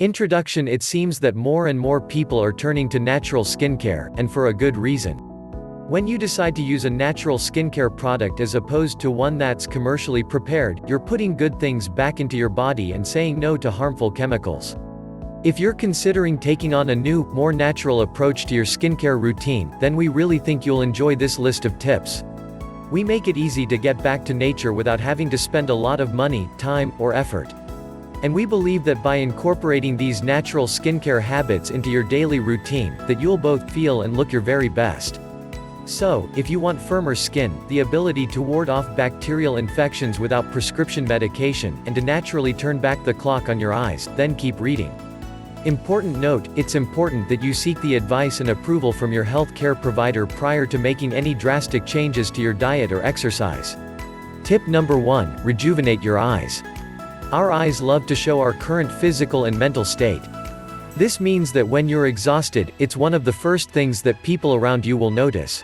Introduction. It seems that more and more people are turning to natural skincare, and for a good reason. When you decide to use a natural skincare product as opposed to one that's commercially prepared, you're putting good things back into your body and saying no to harmful chemicals. If you're considering taking on a new, more natural approach to your skincare routine, then we really think you'll enjoy this list of tips. We make it easy to get back to nature without having to spend a lot of money, time, or effort. And we believe that by incorporating these natural skincare habits into your daily routine, that you'll both feel and look your very best. So, if you want firmer skin, the ability to ward off bacterial infections without prescription medication, and to naturally turn back the clock on your eyes, then keep reading. Important note, it's important that you seek the advice and approval from your health care provider prior to making any drastic changes to your diet or exercise. Tip number 1, rejuvenate your eyes. Our eyes love to show our current physical and mental state. This means that when you're exhausted, it's one of the first things that people around you will notice.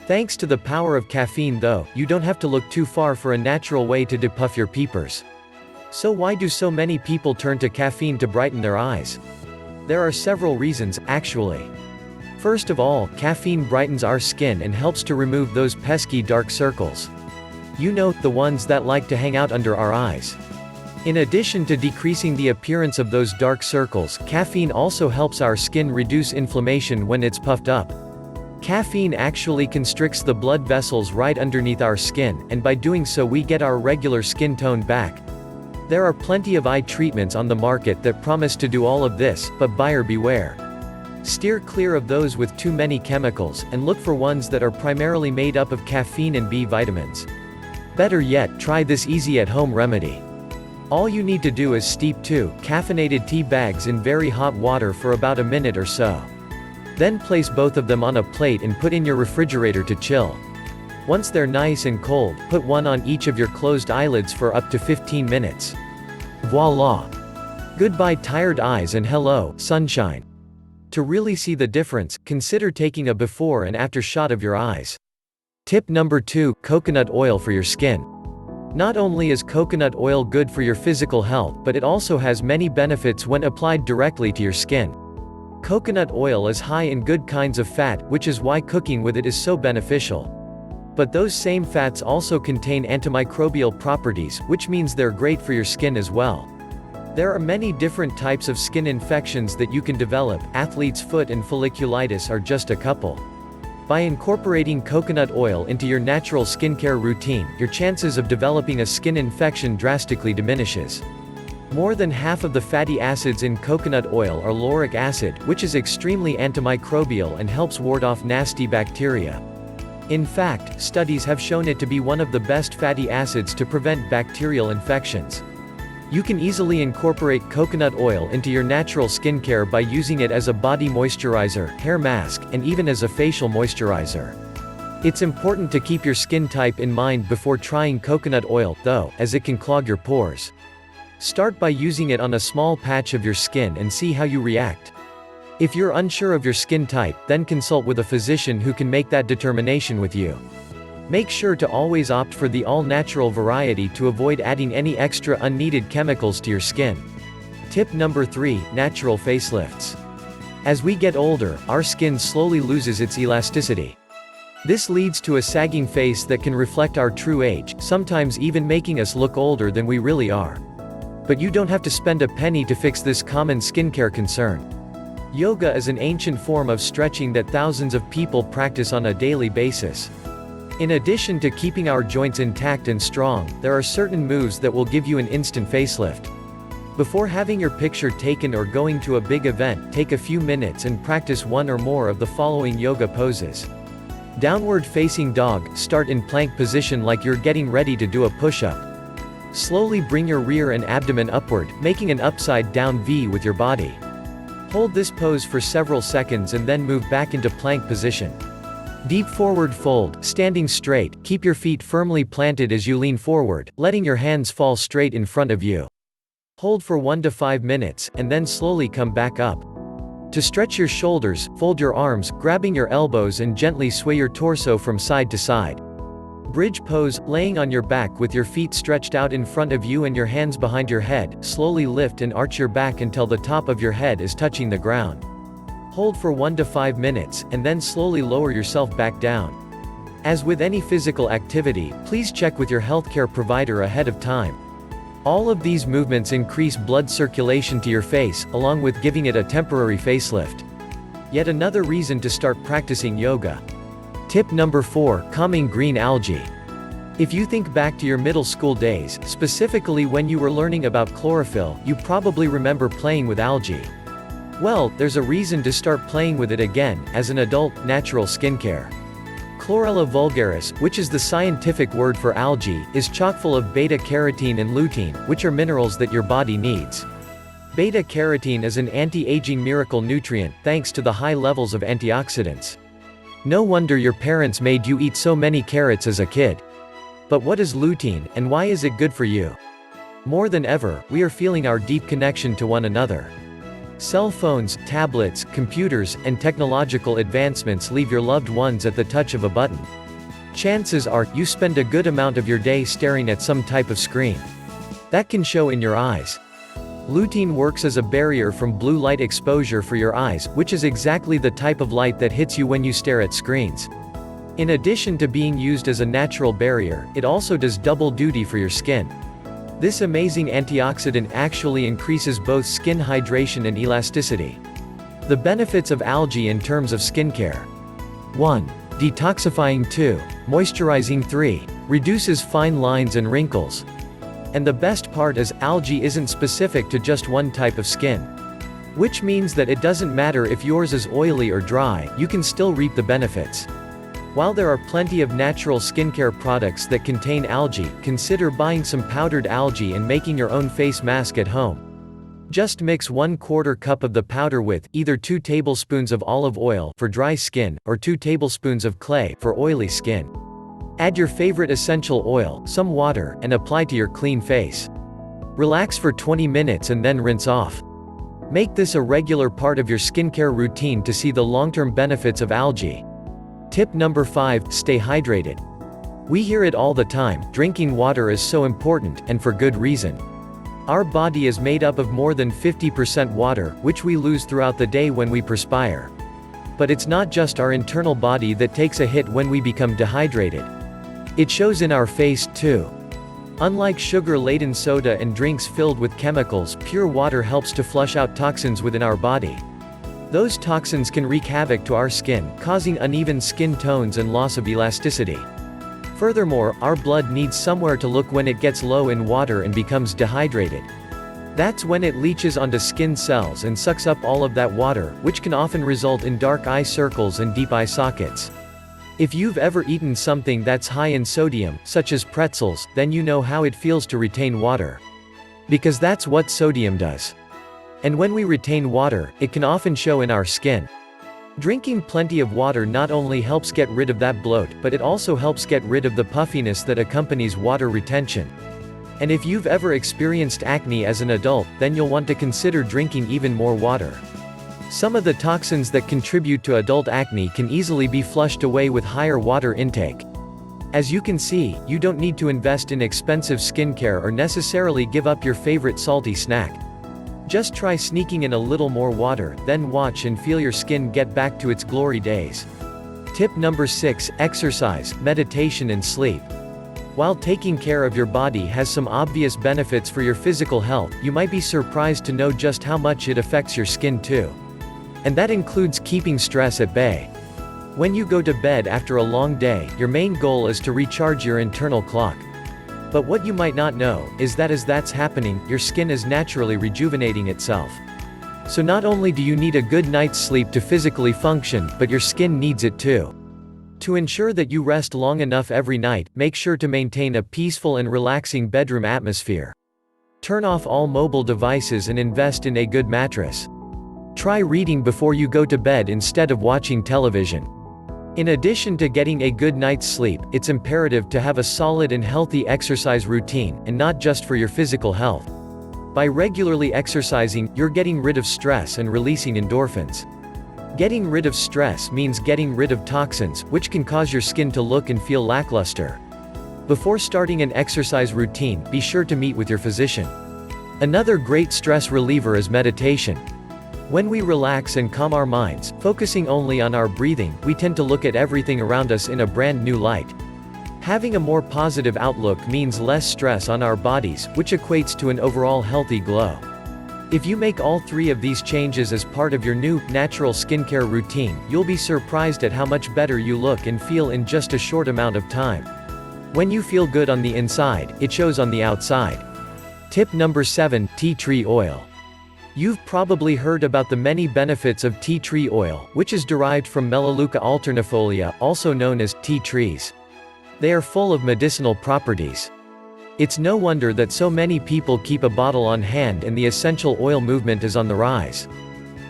Thanks to the power of caffeine though, you don't have to look too far for a natural way to depuff your peepers. So why do so many people turn to caffeine to brighten their eyes? There are several reasons, actually. First of all, caffeine brightens our skin and helps to remove those pesky dark circles. You know, the ones that like to hang out under our eyes. In addition to decreasing the appearance of those dark circles, caffeine also helps our skin reduce inflammation when it's puffed up. Caffeine actually constricts the blood vessels right underneath our skin, and by doing so we get our regular skin tone back. There are plenty of eye treatments on the market that promise to do all of this, but buyer beware. Steer clear of those with too many chemicals, and look for ones that are primarily made up of caffeine and B vitamins. Better yet, try this easy at-home remedy. All you need to do is steep 2 caffeinated tea bags in very hot water for about a minute or so. Then place both of them on a plate and put in your refrigerator to chill. Once they're nice and cold, put one on each of your closed eyelids for up to 15 minutes. Voila! Goodbye tired eyes and hello, sunshine. To really see the difference, consider taking a before and after shot of your eyes. Tip number 2, coconut oil for your skin. Not only is coconut oil good for your physical health, but it also has many benefits when applied directly to your skin. Coconut oil is high in good kinds of fat, which is why cooking with it is so beneficial. But those same fats also contain antimicrobial properties, which means they're great for your skin as well. There are many different types of skin infections that you can develop. Athlete's foot and folliculitis are just a couple. By incorporating coconut oil into your natural skincare routine, your chances of developing a skin infection drastically diminishes. More than half of the fatty acids in coconut oil are lauric acid, which is extremely antimicrobial and helps ward off nasty bacteria. In fact, studies have shown it to be one of the best fatty acids to prevent bacterial infections. You can easily incorporate coconut oil into your natural skincare by using it as a body moisturizer, hair mask, and even as a facial moisturizer. It's important to keep your skin type in mind before trying coconut oil, though, as it can clog your pores. Start by using it on a small patch of your skin and see how you react. If you're unsure of your skin type, then consult with a physician who can make that determination with you. Make sure to always opt for the all-natural variety to avoid adding any extra unneeded chemicals to your skin. Tip number 3, natural facelifts. As we get older, our skin slowly loses its elasticity. This leads to a sagging face that can reflect our true age, sometimes even making us look older than we really are. But you don't have to spend a penny to fix this common skincare concern. Yoga is an ancient form of stretching that thousands of people practice on a daily basis. In addition to keeping our joints intact and strong, there are certain moves that will give you an instant facelift. Before having your picture taken or going to a big event, take a few minutes and practice one or more of the following yoga poses. Downward facing dog, start in plank position like you're getting ready to do a push-up. Slowly bring your rear and abdomen upward, making an upside down V with your body. Hold this pose for several seconds and then move back into plank position. Deep forward fold, standing straight, keep your feet firmly planted as you lean forward, letting your hands fall straight in front of you. Hold for 1 to 5 minutes, and then slowly come back up. To stretch your shoulders, fold your arms, grabbing your elbows and gently sway your torso from side to side. Bridge pose, laying on your back with your feet stretched out in front of you and your hands behind your head. Slowly lift and arch your back until the top of your head is touching the ground. Hold for 1 to 5 minutes, and then slowly lower yourself back down. As with any physical activity, please check with your healthcare provider ahead of time. All of these movements increase blood circulation to your face, along with giving it a temporary facelift. Yet another reason to start practicing yoga. Tip number 4, calming green algae. If you think back to your middle school days, specifically when you were learning about chlorophyll, you probably remember playing with algae. Well, there's a reason to start playing with it again, as an adult, natural skincare. Chlorella vulgaris, which is the scientific word for algae, is chock full of beta-carotene and lutein, which are minerals that your body needs. Beta-carotene is an anti-aging miracle nutrient, thanks to the high levels of antioxidants. No wonder your parents made you eat so many carrots as a kid. But what is lutein, and why is it good for you? More than ever, we are feeling our deep connection to one another. Cell phones, tablets, computers, and technological advancements leave your loved ones at the touch of a button. Chances are, you spend a good amount of your day staring at some type of screen. That can show in your eyes. Lutein works as a barrier from blue light exposure for your eyes, which is exactly the type of light that hits you when you stare at screens. In addition to being used as a natural barrier, it also does double duty for your skin. This amazing antioxidant actually increases both skin hydration and elasticity. The benefits of algae in terms of skincare. 1. Detoxifying. 2. Moisturizing. 3. Reduces fine lines and wrinkles. And the best part is, algae isn't specific to just one type of skin. Which means that it doesn't matter if yours is oily or dry, you can still reap the benefits. While there are plenty of natural skincare products that contain algae, consider buying some powdered algae and making your own face mask at home. Just mix 1/4 cup of the powder with, either 2 tablespoons of olive oil for dry skin, or 2 tablespoons of clay for oily skin. Add your favorite essential oil, some water, and apply to your clean face. Relax for 20 minutes and then rinse off. Make this a regular part of your skincare routine to see the long-term benefits of algae. Tip number 5, stay hydrated. We hear it all the time, drinking water is so important, and for good reason. Our body is made up of more than 50% water, which we lose throughout the day when we perspire. But it's not just our internal body that takes a hit when we become dehydrated. It shows in our face, too. Unlike sugar-laden soda and drinks filled with chemicals, pure water helps to flush out toxins within our body. Those toxins can wreak havoc to our skin, causing uneven skin tones and loss of elasticity. Furthermore, our blood needs somewhere to look when it gets low in water and becomes dehydrated. That's when it leaches onto skin cells and sucks up all of that water, which can often result in dark eye circles and deep eye sockets. If you've ever eaten something that's high in sodium, such as pretzels, then you know how it feels to retain water. Because that's what sodium does. And when we retain water, it can often show in our skin. Drinking plenty of water not only helps get rid of that bloat, but it also helps get rid of the puffiness that accompanies water retention. And if you've ever experienced acne as an adult, then you'll want to consider drinking even more water. Some of the toxins that contribute to adult acne can easily be flushed away with higher water intake. As you can see, you don't need to invest in expensive skincare or necessarily give up your favorite salty snack. Just try sneaking in a little more water, then watch and feel your skin get back to its glory days. Tip number 6, exercise, meditation and sleep. While taking care of your body has some obvious benefits for your physical health, you might be surprised to know just how much it affects your skin too. And that includes keeping stress at bay. When you go to bed after a long day, your main goal is to recharge your internal clock. But what you might not know, is that as that's happening, your skin is naturally rejuvenating itself. So not only do you need a good night's sleep to physically function, but your skin needs it too. To ensure that you rest long enough every night, make sure to maintain a peaceful and relaxing bedroom atmosphere. Turn off all mobile devices and invest in a good mattress. Try reading before you go to bed instead of watching television. In addition to getting a good night's sleep, it's imperative to have a solid and healthy exercise routine, and not just for your physical health. By regularly exercising, you're getting rid of stress and releasing endorphins. Getting rid of stress means getting rid of toxins, which can cause your skin to look and feel lackluster. Before starting an exercise routine, be sure to meet with your physician. Another great stress reliever is meditation. When we relax and calm our minds, focusing only on our breathing, we tend to look at everything around us in a brand new light. Having a more positive outlook means less stress on our bodies, which equates to an overall healthy glow. If you make all three of these changes as part of your new, natural skincare routine, you'll be surprised at how much better you look and feel in just a short amount of time. When you feel good on the inside, it shows on the outside. Tip number 7, tea tree oil. You've probably heard about the many benefits of tea tree oil, which is derived from Melaleuca alternifolia, also known as tea trees. They are full of medicinal properties. It's no wonder that so many people keep a bottle on hand, and the essential oil movement is on the rise.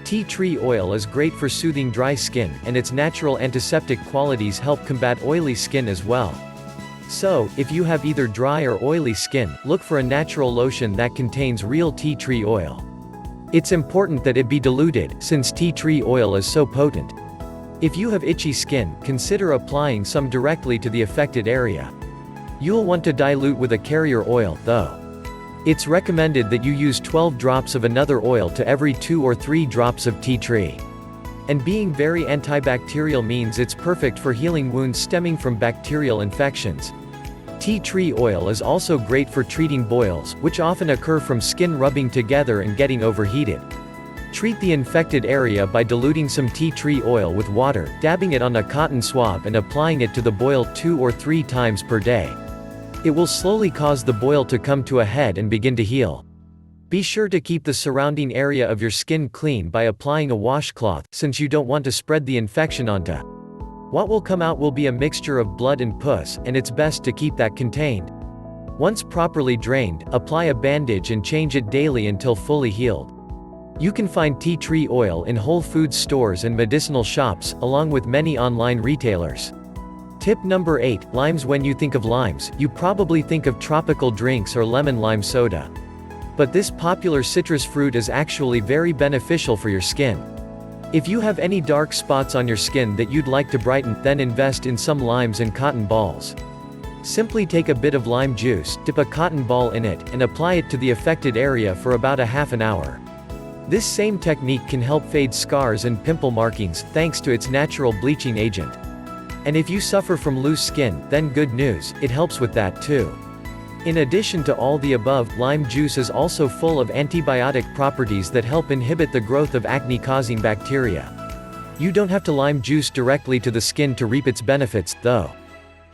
Tea tree oil is great for soothing dry skin, and its natural antiseptic qualities help combat oily skin as well. So, if you have either dry or oily skin, look for a natural lotion that contains real tea tree oil. It's important that it be diluted, since tea tree oil is so potent. If you have itchy skin, consider applying some directly to the affected area. You'll want to dilute with a carrier oil, though. It's recommended that you use 12 drops of another oil to every 2 or 3 drops of tea tree. And being very antibacterial means it's perfect for healing wounds stemming from bacterial infections. Tea tree oil is also great for treating boils, which often occur from skin rubbing together and getting overheated. Treat the infected area by diluting some tea tree oil with water, dabbing it on a cotton swab and applying it to the boil 2 or 3 times per day. It will slowly cause the boil to come to a head and begin to heal. Be sure to keep the surrounding area of your skin clean by applying a washcloth, since you don't want to spread the infection onto. What will come out will be a mixture of blood and pus, and it's best to keep that contained. Once properly drained, apply a bandage and change it daily until fully healed. You can find tea tree oil in Whole Foods stores and medicinal shops, along with many online retailers. Tip number 8, limes. When you think of limes, you probably think of tropical drinks or lemon lime soda. But this popular citrus fruit is actually very beneficial for your skin. If you have any dark spots on your skin that you'd like to brighten, then invest in some limes and cotton balls. Simply take a bit of lime juice, dip a cotton ball in it, and apply it to the affected area for about a half an hour. This same technique can help fade scars and pimple markings, thanks to its natural bleaching agent. And if you suffer from loose skin, then good news, it helps with that too. In addition to all the above, lime juice is also full of antibiotic properties that help inhibit the growth of acne-causing bacteria. You don't have to lime juice directly to the skin to reap its benefits, though.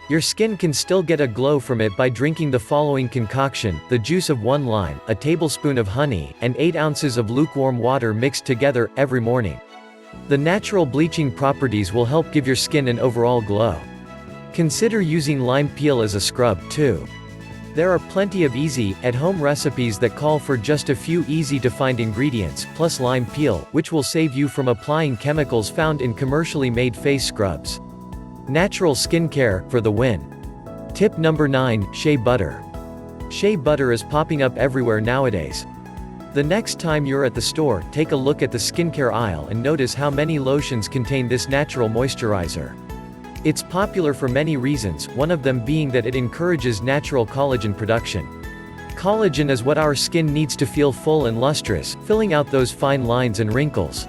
Your skin can still get a glow from it by drinking the following concoction: the juice of 1 lime, a tablespoon of honey, and 8 ounces of lukewarm water mixed together, every morning. The natural bleaching properties will help give your skin an overall glow. Consider using lime peel as a scrub, too. There are plenty of easy, at-home recipes that call for just a few easy-to-find ingredients, plus lime peel, which will save you from applying chemicals found in commercially made face scrubs. Natural skincare, for the win. Tip number 9, shea butter. Shea butter is popping up everywhere nowadays. The next time you're at the store, take a look at the skincare aisle and notice how many lotions contain this natural moisturizer. It's popular for many reasons, one of them being that it encourages natural collagen production. Collagen is what our skin needs to feel full and lustrous, filling out those fine lines and wrinkles.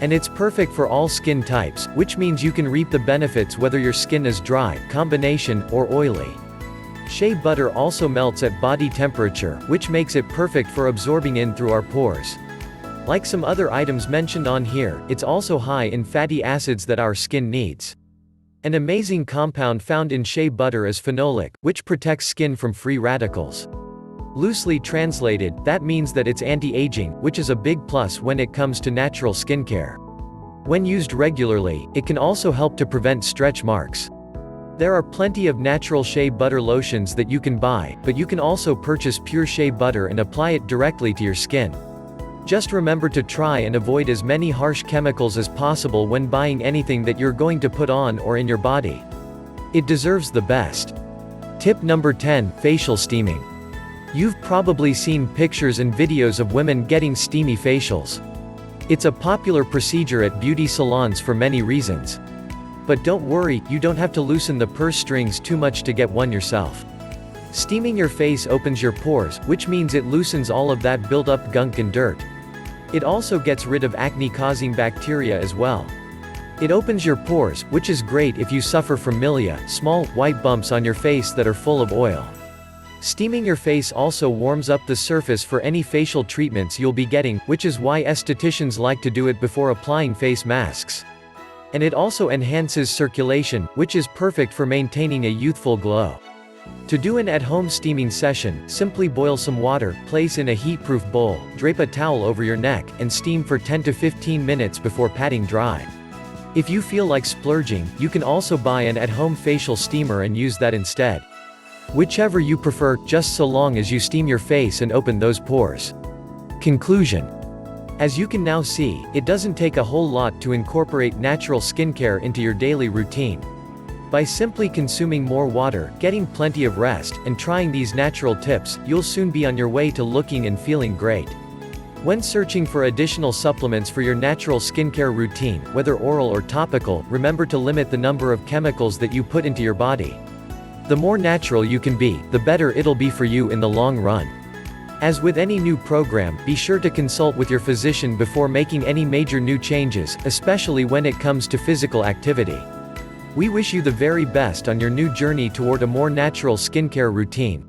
And it's perfect for all skin types, which means you can reap the benefits whether your skin is dry, combination, or oily. Shea butter also melts at body temperature, which makes it perfect for absorbing in through our pores. Like some other items mentioned on here, it's also high in fatty acids that our skin needs. An amazing compound found in shea butter is phenolic, which protects skin from free radicals. Loosely translated, that means that it's anti-aging, which is a big plus when it comes to natural skincare. When used regularly, it can also help to prevent stretch marks. There are plenty of natural shea butter lotions that you can buy, but you can also purchase pure shea butter and apply it directly to your skin. Just remember to try and avoid as many harsh chemicals as possible when buying anything that you're going to put on or in your body. It deserves the best. Tip number 10, facial steaming. You've probably seen pictures and videos of women getting steamy facials. It's a popular procedure at beauty salons for many reasons. But don't worry, you don't have to loosen the purse strings too much to get one yourself. Steaming your face opens your pores, which means it loosens all of that built-up gunk and dirt. It also gets rid of acne-causing bacteria as well. It opens your pores, which is great if you suffer from milia, small, white bumps on your face that are full of oil. Steaming your face also warms up the surface for any facial treatments you'll be getting, which is why estheticians like to do it before applying face masks. And it also enhances circulation, which is perfect for maintaining a youthful glow. To do an at-home steaming session, simply boil some water, place in a heat-proof bowl, drape a towel over your neck, and steam for 10 to 15 minutes before patting dry. If you feel like splurging, you can also buy an at-home facial steamer and use that instead. Whichever you prefer, just so long as you steam your face and open those pores. Conclusion. As you can now see, it doesn't take a whole lot to incorporate natural skincare into your daily routine. By simply consuming more water, getting plenty of rest, and trying these natural tips, you'll soon be on your way to looking and feeling great. When searching for additional supplements for your natural skincare routine, whether oral or topical, remember to limit the number of chemicals that you put into your body. The more natural you can be, the better it'll be for you in the long run. As with any new program, be sure to consult with your physician before making any major new changes, especially when it comes to physical activity. We wish you the very best on your new journey toward a more natural skincare routine.